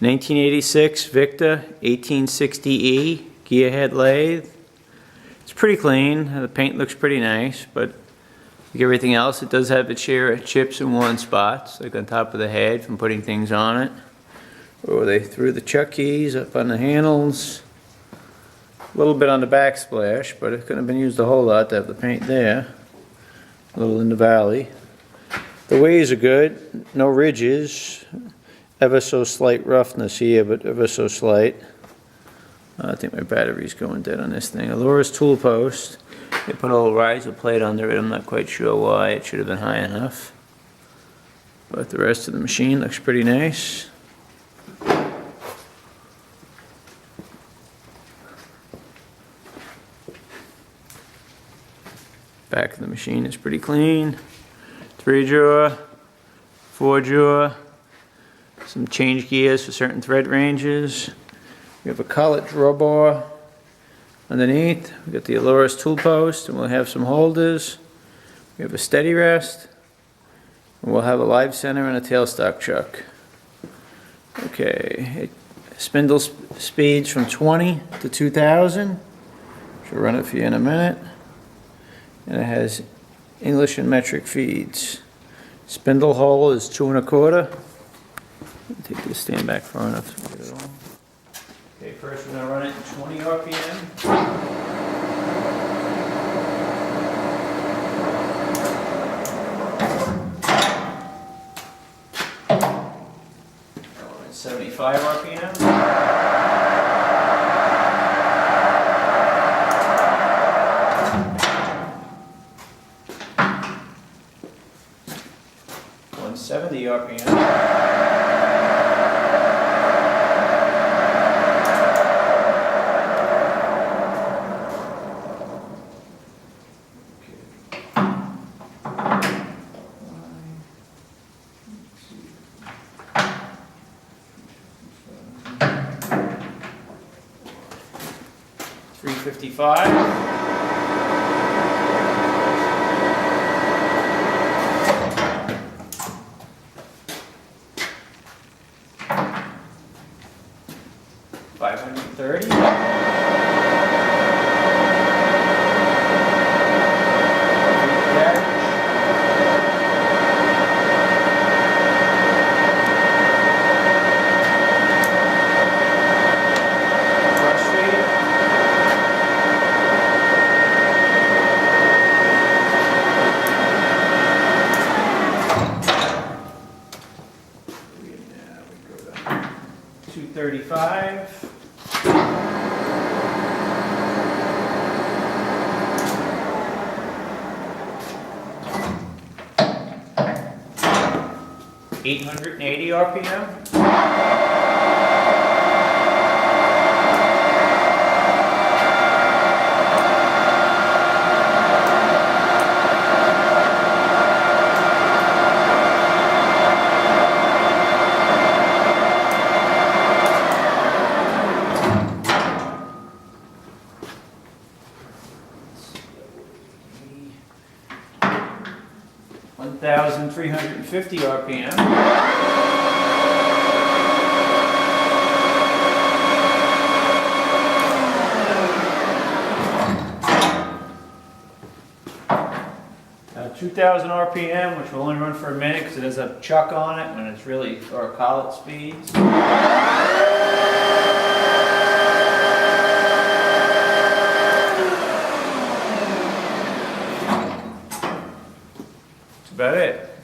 1986 Victor 1860E gearhead lathe. It's pretty clean. The paint looks pretty nice, but like everything else, it does have its share of chips and worn spots, like on top of the head from putting things on it. Or they threw the chuck keys up on the handles. A little bit on the backsplash, but it couldn't have been used a whole lot to have the paint there. A little in the valley. The ways are good, no ridges. Ever so slight roughness here, but ever so slight. I think my battery's going dead on this thing. Aloris tool post. They put a little riser plate under it. I'm not quite sure why. It should have been high enough. But the rest of the machine looks pretty nice. Back of the machine is pretty clean. 3-drawer, 4-drawer. Some change gears for certain thread ranges. We have a collet drawbar underneath. We got the Aloris tool post, and we'll have some holders. We have a steady rest, and we'll have a live center and a tailstock chuck. Okay, spindle speeds from 20 to 2,000. She'll run it for you in a minute. And it has English and metric feeds. Spindle hole is 2 1/4. Take this stand back far enough to get it on. Okay, first we're going to run it at 20 RPM. At 75 RPM. 170 RPM. 355. 530. 235. 880 RPM. 1,350 RPM. 2,000 RPM, which will only run for a minute because it has a chuck on it when it's really for collet speeds. That's about it.